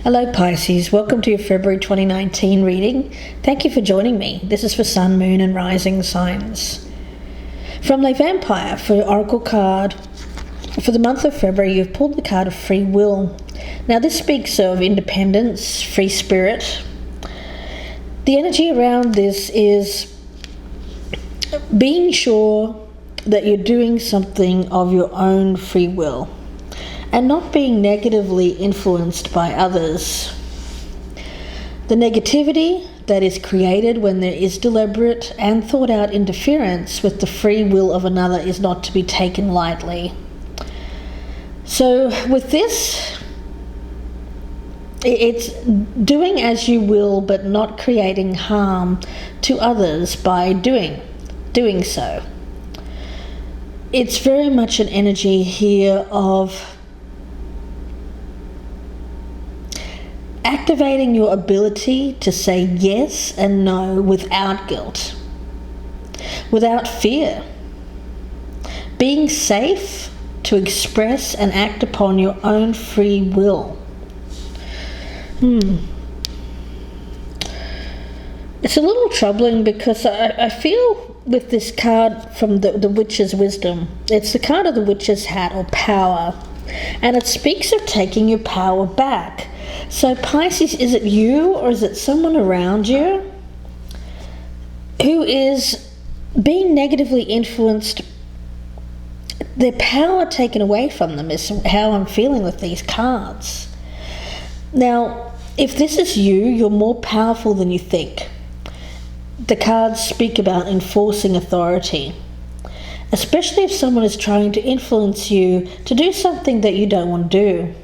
Hello Pisces, welcome to your February 2019 reading. Thank you for joining me. This is for Sun, Moon and Rising signs. From Le Vampire for your Oracle card, for the month of February you've pulled the card of Free Will. Now this speaks of independence, free spirit. The energy around this is being sure that you're doing something of your own free will and not being negatively influenced by others. The negativity that is created when there is deliberate and thought out interference with the free will of another is not to be taken lightly. So with this, it's doing as you will but not creating harm to others by doing so. It's very much an energy here of activating your ability to say yes and no without guilt, without fear. Being safe to express and act upon your own free will. It's a little troubling because I feel with this card from the Witch's Wisdom, it's the card of the Witch's Hat or power, and it speaks of taking your power back. So Pisces, is it you or is it someone around you who is being negatively influenced, their power taken away from them is how I'm feeling with these cards. Now, if this is you, you're more powerful than you think. The cards speak about enforcing authority, especially if someone is trying to influence you to do something that you don't want to do.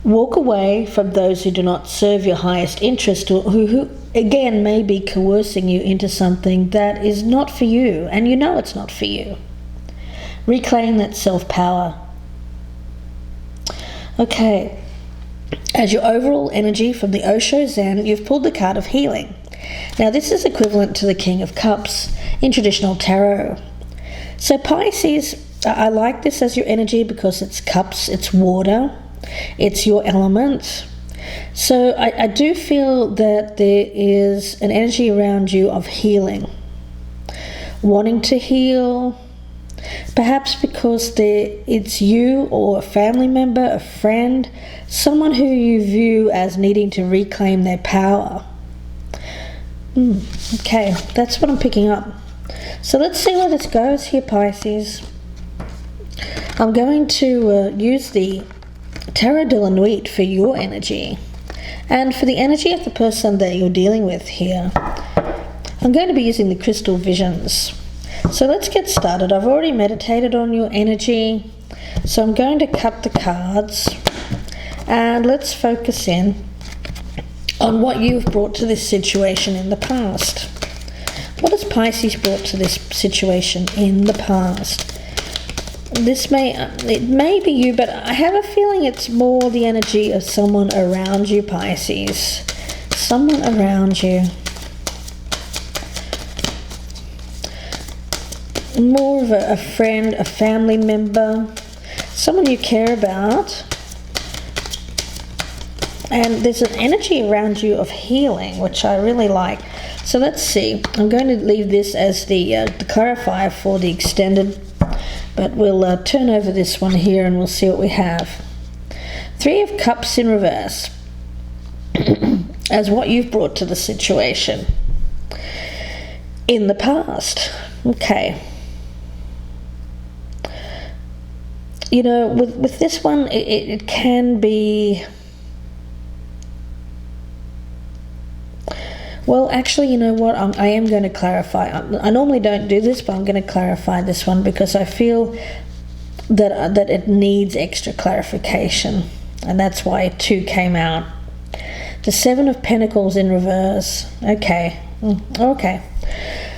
Walk away from those who do not serve your highest interest or who again may be coercing you into something that is not for you and you know it's not for you. Reclaim that self-power. Okay, as your overall energy from the Osho Zen, you've pulled the card of healing. Now this is equivalent to the King of Cups in traditional tarot. So Pisces, I like this as your energy because it's cups, it's water, it's your element. So I do feel that there is an energy around you of healing, wanting to heal, perhaps because it's you or a family member, a friend, someone who you view as needing to reclaim their power. Okay, that's what I'm picking up. So let's see where this goes here, Pisces. I'm going to use the Tarot de la Nuit for your energy. And for the energy of the person that you're dealing with here, I'm going to be using the Crystal Visions. So let's get started. I've already meditated on your energy, so I'm going to cut the cards and let's focus in on what you've brought to this situation in the past. What has Pisces brought to this situation in the past? It may be you, but I have a feeling it's more the energy of someone around you, Pisces. Someone around you. More of a friend, a family member, someone you care about. And there's an energy around you of healing, which I really like. So let's see. I'm going to leave this as the clarifier for the extended, but we'll turn over this one here and we'll see what we have. 3 of Cups in reverse as what you've brought to the situation in the past. Okay. You know, with this one, it can be... Well, actually, you know what? I am going to clarify. I normally don't do this, but I'm going to clarify this one because I feel that it needs extra clarification. And that's why 2 came out. The 7 of Pentacles in reverse. Okay. Okay.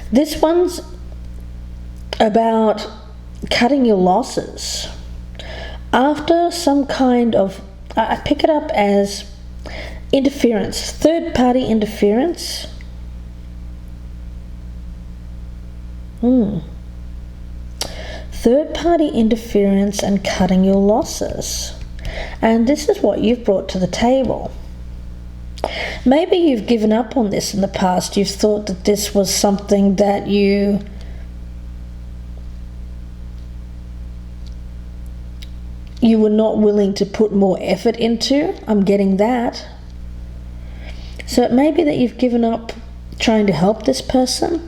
This one's about cutting your losses. After some kind of... I pick it up as... interference, third-party interference. Third-party interference and cutting your losses. And this is what you've brought to the table. Maybe you've given up on this in the past. You've thought that this was something that you were not willing to put more effort into. I'm getting that. So it may be that you've given up trying to help this person.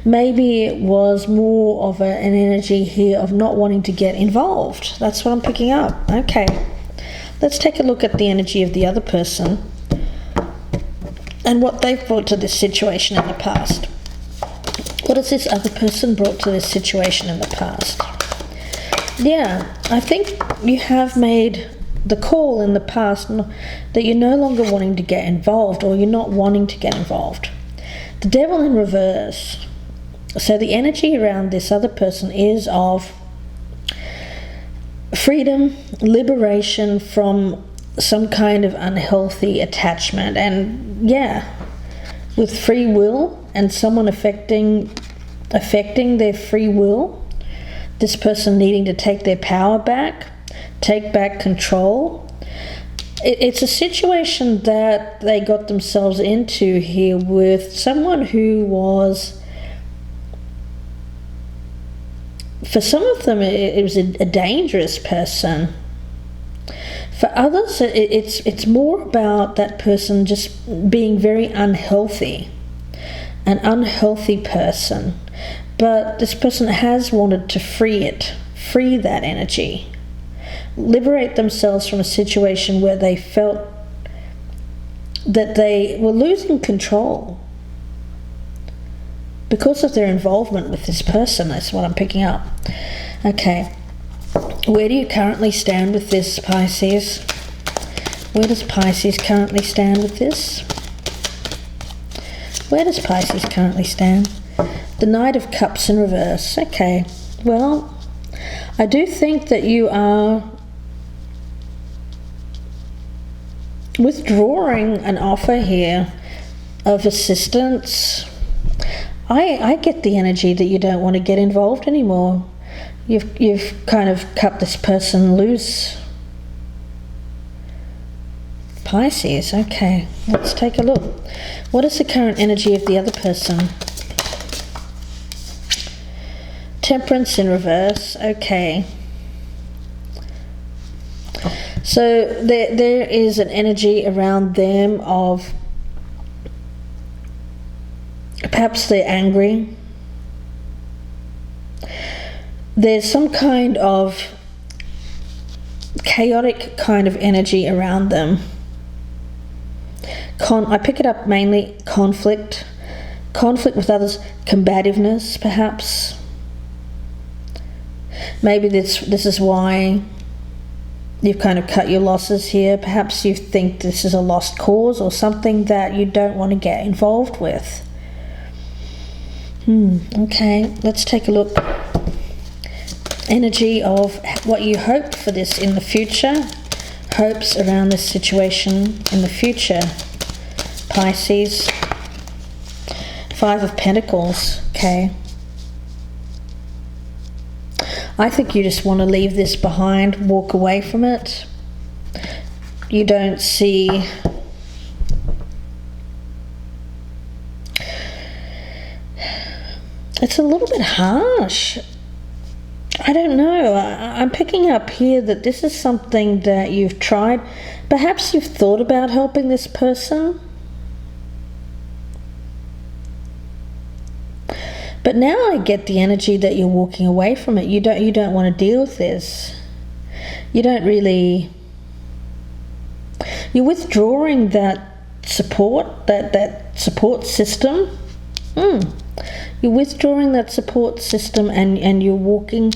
Maybe it was more of an energy here of not wanting to get involved. That's what I'm picking up. Okay. Let's take a look at the energy of the other person and what they've brought to this situation in the past. What has this other person brought to this situation in the past? Yeah, I think you have made the call in the past that you're no longer wanting to get involved, or you're not wanting to get involved. The Devil in reverse. So the energy around this other person is of freedom, liberation from some kind of unhealthy attachment, and yeah, with free will and someone affecting their free will, this person needing to take their power back, take back control. It's a situation that they got themselves into here with someone who was, for some of them, it was a dangerous person. For others, it's more about that person just being very unhealthy, an unhealthy person. But this person has wanted to free that energy, liberate themselves from a situation where they felt that they were losing control because of their involvement with this person. That's what I'm picking up. Okay. Where do you currently stand with this, Pisces? Where does Pisces currently stand with this? Where does Pisces currently stand? The Knight of Cups in reverse. Okay. Well, I do think that you are withdrawing an offer here of assistance. I get the energy that you don't want to get involved anymore. You've kind of cut this person loose. Pisces, okay. Let's take a look. What is the current energy of the other person? Temperance in reverse, okay. So there is an energy around them of perhaps they're angry. There's some kind of chaotic kind of energy around them. I pick it up mainly conflict with others, combativeness perhaps. Maybe this is why you've kind of cut your losses here. Perhaps you think this is a lost cause or something that you don't want to get involved with. Okay, let's take a look. Energy of what you hope for this in the future. Hopes around this situation in the future. Pisces. Five of Pentacles. Okay. I think you just want to leave this behind, walk away from it. You don't see it's a little bit harsh. I don't know. I'm picking up here that this is something that you've tried. Perhaps you've thought about helping this person. But now I get the energy that you're walking away from it. You don't want to deal with this. You don't really. You're withdrawing that support, that support system. You're withdrawing that support system, and you're walking.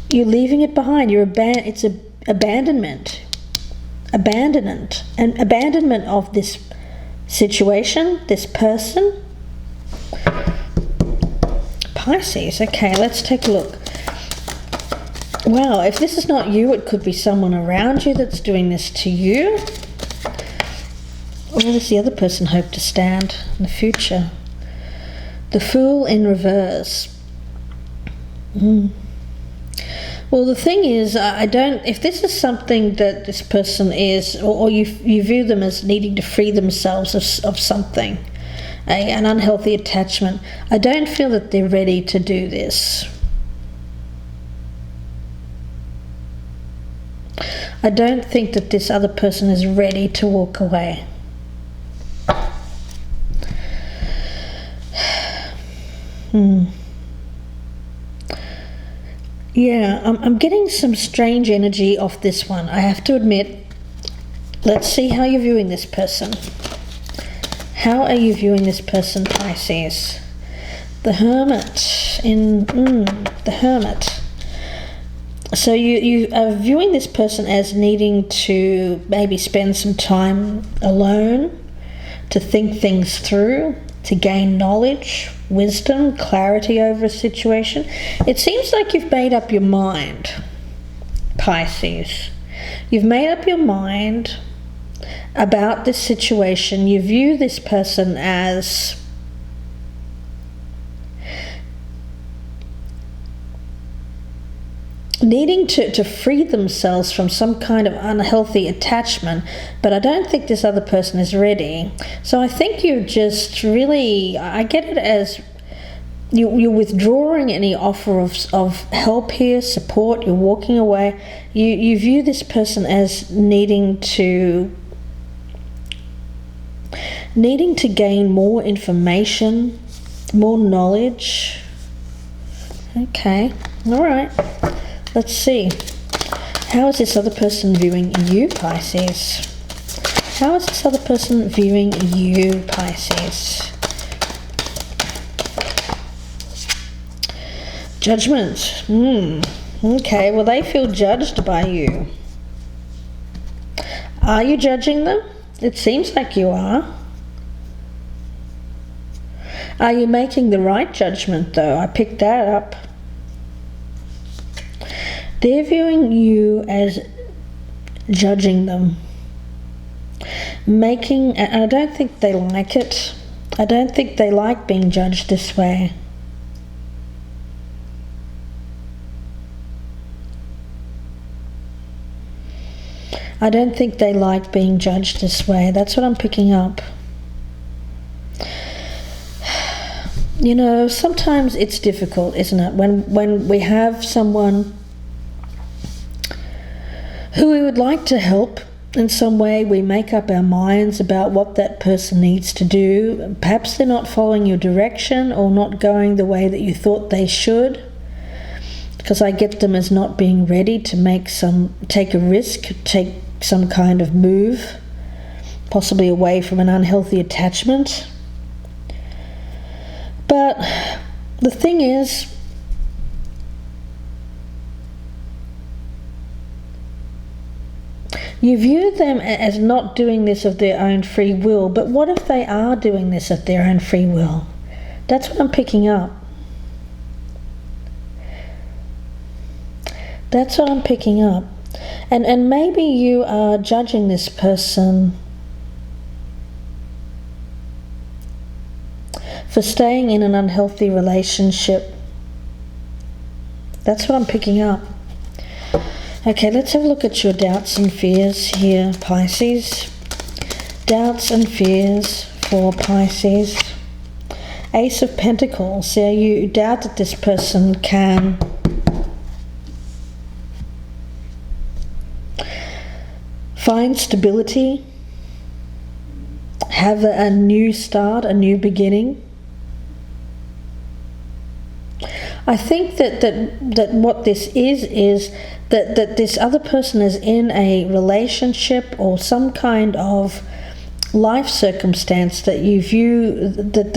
You're leaving it behind. It's a abandonment of this situation, this person. Pisces. Okay, let's take a look. Wow, if this is not you, it could be someone around you that's doing this to you. Where does the other person hope to stand in the future? The Fool in reverse. Well, the thing is, I don't. If this is something that this person is, or you view them as needing to free themselves of something, an unhealthy attachment, I don't feel that they're ready to do this. I don't think that this other person is ready to walk away. Yeah, I'm getting some strange energy off this one, I have to admit. Let's see how you're viewing this person. How are you viewing this person, Pisces? The Hermit. The Hermit. So you are viewing this person as needing to maybe spend some time alone, to think things through, to gain knowledge, wisdom, clarity over a situation. It seems like you've made up your mind, Pisces. You've made up your mind about this situation. You view this person as needing to free themselves from some kind of unhealthy attachment, but I don't think this other person is ready. So I think you're just really, I get it as you're withdrawing any offer of help here, support, you're walking away. You view this person as needing to gain more information, more knowledge. Okay, all right. Let's see. How is this other person viewing you, Pisces? How is this other person viewing you, Pisces? Judgment. Okay, well, they feel judged by you. Are you judging them? It seems like you are. Are you making the right judgment, though? I picked that up. They're viewing you as judging them. And I don't think they like it. I don't think they like being judged this way. I don't think they like being judged this way. That's what I'm picking up. You know, sometimes it's difficult, isn't it? When we have someone who we would like to help in some way, we make up our minds about what that person needs to do. Perhaps they're not following your direction or not going the way that you thought they should, because I get them as not being ready to take a risk, take some kind of move, possibly away from an unhealthy attachment. But the thing is, you view them as not doing this of their own free will, but what if they are doing this of their own free will? That's what I'm picking up. That's what I'm picking up. And maybe you are judging this person for staying in an unhealthy relationship. That's what I'm picking up. Okay, let's have a look at your doubts and fears here, Pisces. Doubts and fears for Pisces. Ace of Pentacles. So you doubt that this person can find stability, have a new start, a new beginning. I think that what this is that this other person is in a relationship or some kind of life circumstance that you view that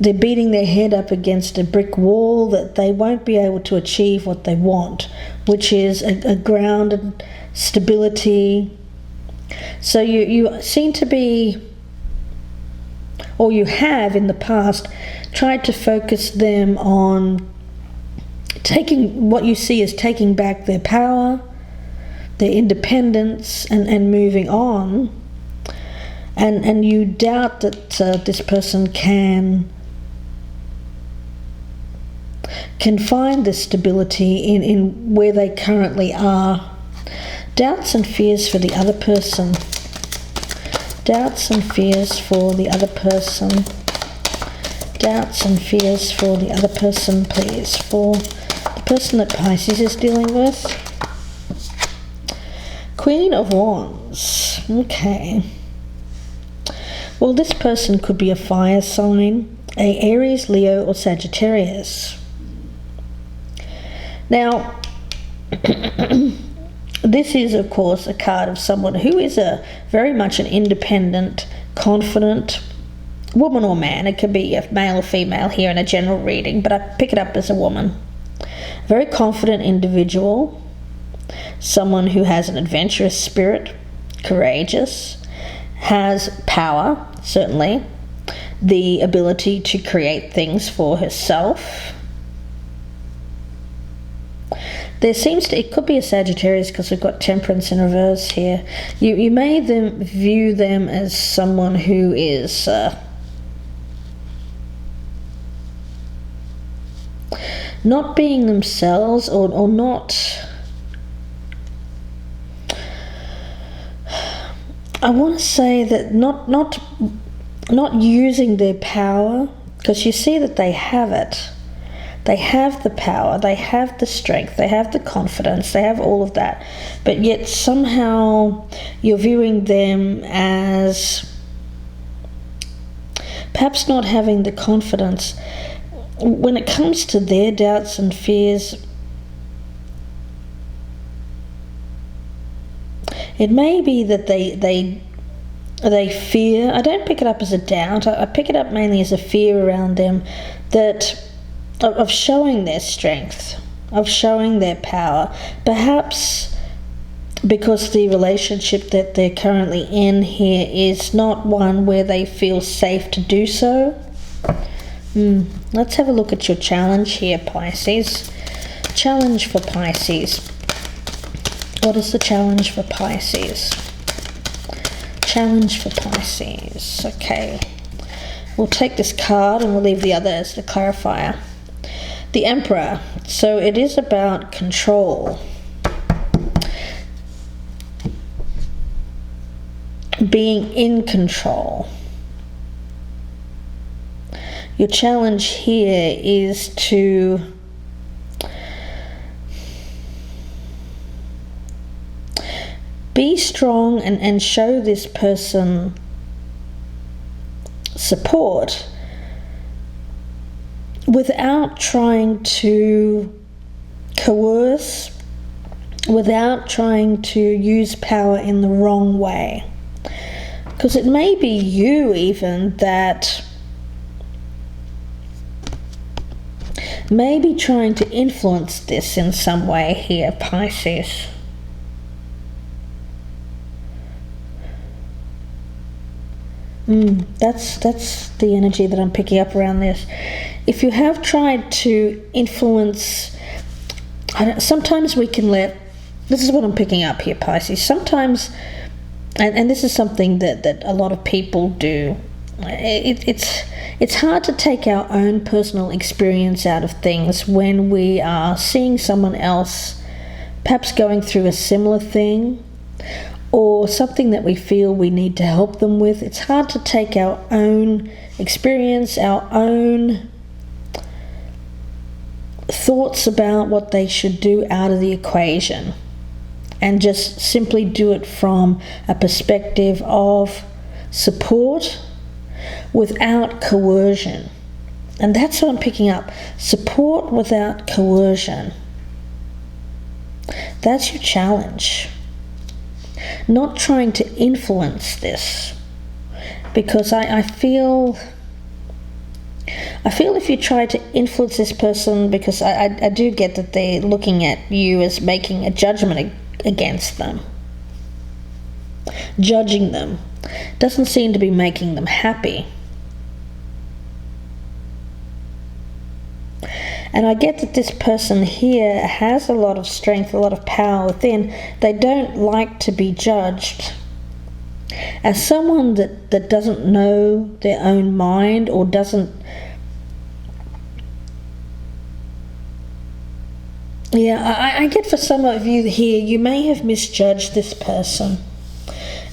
they're beating their head up against a brick wall, that they won't be able to achieve what they want, which is a grounded stability. So you seem to be, or you have in the past, tried to focus them on taking what you see as taking back their power, their independence, and moving on. And you doubt that this person can can find this stability in where they currently are. Doubts and fears for the other person. Doubts and fears for the other person. Doubts and fears for the other person, please. For the person that Pisces is dealing with. Queen of Wands. Okay. Well, this person could be a fire sign, a Aries, Leo, or Sagittarius. Now, this is, of course, a card of someone who is very much an independent, confident woman or man. It could be a male or female here in a general reading, but I pick it up as a woman. Very confident individual, someone who has an adventurous spirit, courageous, has power, certainly, the ability to create things for herself. There seems to, it could be a Sagittarius because we've got Temperance in reverse here. You may then view them as someone who is not being themselves or not, I want to say that not using their power, because you see that they have it. They have the power, they have the strength, they have the confidence, they have all of that. But yet somehow you're viewing them as perhaps not having the confidence. When it comes to their doubts and fears, it may be that they fear. I don't pick it up as a doubt. I pick it up mainly as a fear around them that of showing their strength, of showing their power. Perhaps because the relationship that they're currently in here is not one where they feel safe to do so. Let's have a look at your challenge here, Pisces. Challenge for Pisces. What is the challenge for Pisces? Challenge for Pisces. Okay. We'll take this card and we'll leave the other as the clarifier. The Emperor. So it is about control. Being in control. Your challenge here is to be strong and show this person support without trying to coerce, without trying to use power in the wrong way. Because it may be you even that may be trying to influence this in some way here, Pisces. That's the energy that I'm picking up around this. If you have tried to influence, sometimes we can this is what I'm picking up here, Pisces. Sometimes, and this is something that a lot of people do, it's hard to take our own personal experience out of things when we are seeing someone else perhaps going through a similar thing, or something that we feel we need to help them with. It's hard to take our own experience, our own thoughts about what they should do out of the equation and just simply do it from a perspective of support without coercion. And that's what I'm picking up. Support without coercion. That's your challenge. Not trying to influence this, because I feel if you try to influence this person, because I do get that they're looking at you as making a judgment against them, judging them, doesn't seem to be making them happy. And I get that this person here has a lot of strength, a lot of power within. They don't like to be judged. As someone that doesn't know their own mind, or doesn't Yeah, I get for some of you here, you may have misjudged this person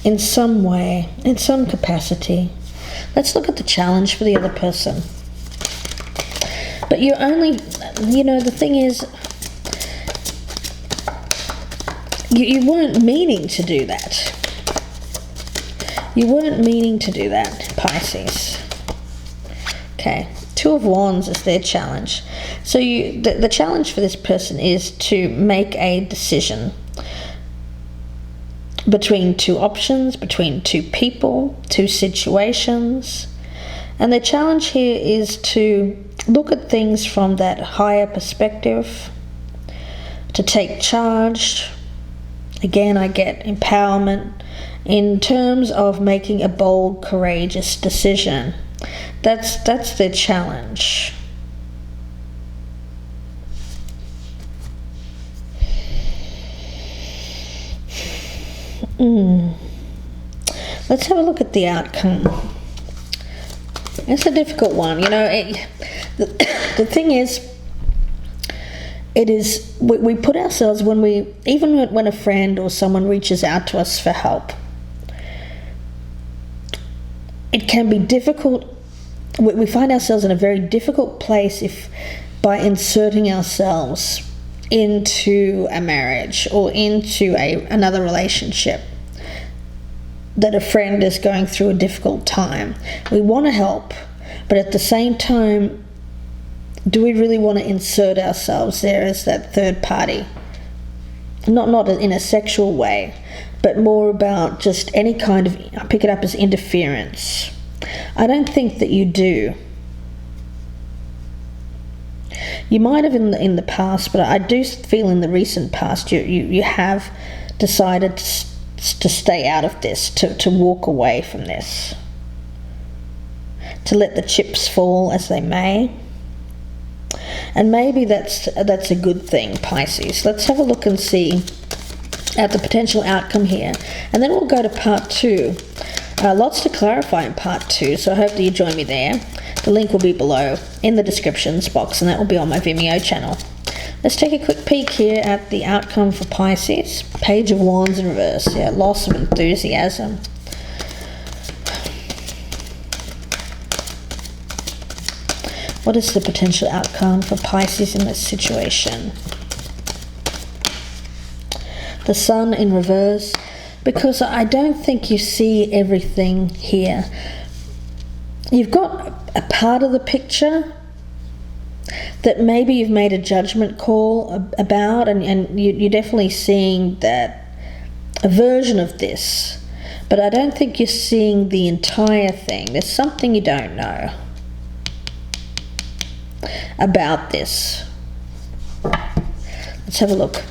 in some way, in some capacity. Let's look at the challenge for the other person. But you're only, the thing is, you weren't meaning to do that. You weren't meaning to do that, Pisces. Okay, Two of Wands is their challenge. So the challenge for this person is to make a decision between two options, between two people, two situations. And the challenge here is to look at things from that higher perspective, to take charge. Again, I get empowerment in terms of making a bold, courageous decision. That's their challenge. Let's have a look at the outcome. It's a difficult one. The thing is, we put ourselves, even when a friend or someone reaches out to us for help, it can be difficult. We find ourselves in a very difficult place by inserting ourselves into a marriage or into another relationship that a friend is going through a difficult time. We want to help, but at the same time, do we really want to insert ourselves there as that third party? Not in a sexual way, but more about just any kind of, I pick it up as interference. I don't think that you do. You might have in the past, but I do feel in the recent past you have decided to stay out of this, to walk away from this, to let the chips fall as they may. And maybe that's a good thing, Pisces. Let's have a look and see at the potential outcome here, and then we'll go to part 2. Lots to clarify in part 2, so I hope that you join me there. The link will be below in the descriptions box, and that will be on my Vimeo channel. Let's take a quick peek here at the outcome for Pisces. Page of Wands in reverse. Yeah, loss of enthusiasm. What is the potential outcome for Pisces in this situation? The Sun in reverse. Because I don't think you see everything here. You've got a part of the picture that maybe you've made a judgment call about, and you're definitely seeing that a version of this, but I don't think you're seeing the entire thing. There's something you don't know about this. Let's have a look.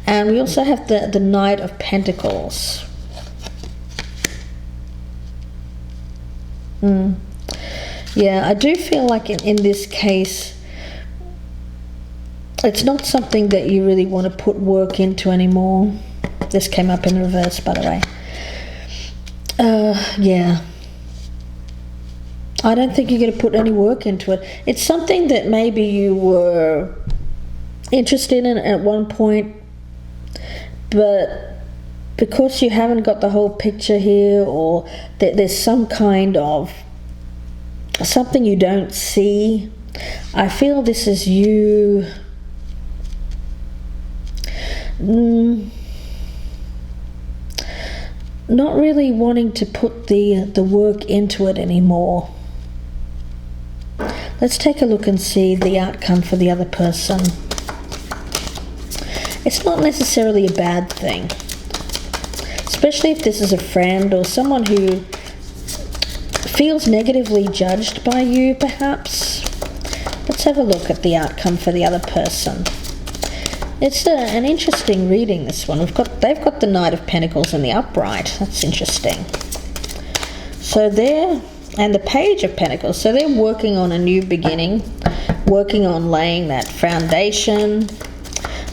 And we also have the Knight of Pentacles. Yeah, I do feel like in this case, it's not something that you really want to put work into anymore. This came up in reverse, by the way. Yeah. I don't think you're going to put any work into it. It's something that maybe you were interested in at one point, but because you haven't got the whole picture here, or there's some kind of something you don't see, I feel this is you not really wanting to put the work into it anymore. Let's take a look and see the outcome for the other person. It's not necessarily a bad thing, especially if this is a friend or someone who feels negatively judged by you, perhaps. Let's have a look at the outcome for the other person. It's an interesting reading, this one. They've got the Knight of Pentacles in the upright. That's interesting. So and the Page of Pentacles. So they're working on a new beginning, working on laying that foundation.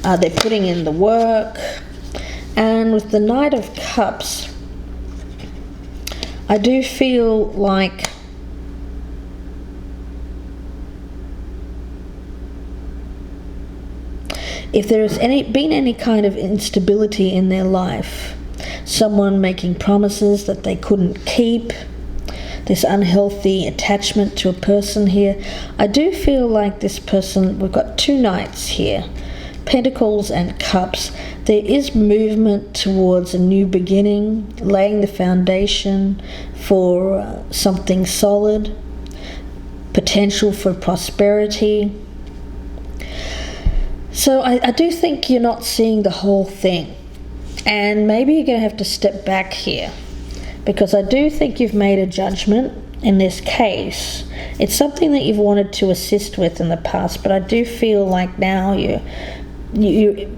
They're putting in the work. And with the Knight of Cups, I do feel like If there has been any kind of instability in their life, someone making promises that they couldn't keep, this unhealthy attachment to a person here, I do feel like this person, we've got 2 knights here, Pentacles and Cups. There is movement towards a new beginning, laying the foundation for something solid, potential for prosperity. So I do think you're not seeing the whole thing, and maybe you're going to have to step back here, because I do think you've made a judgment in this case. It's something that you've wanted to assist with in the past, but I do feel like now you're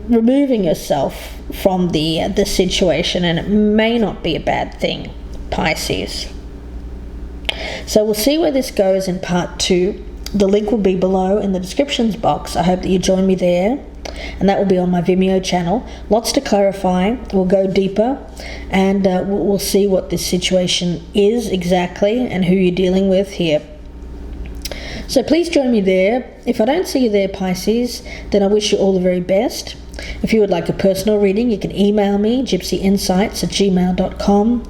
removing yourself from the situation, and it may not be a bad thing, Pisces. So we'll see where this goes in part 2. The link will be below in the descriptions box. I hope that you join me there, and that will be on my Vimeo channel. Lots to clarify. We'll go deeper, and we'll see what this situation is exactly and who you're dealing with here. So please join me there. If I don't see you there, Pisces, then I wish you all the very best. If you would like a personal reading, you can email me, gypsyinsights@gmail.com.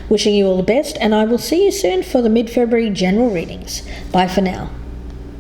Wishing you all the best, and I will see you soon for the mid-February general readings. Bye for now.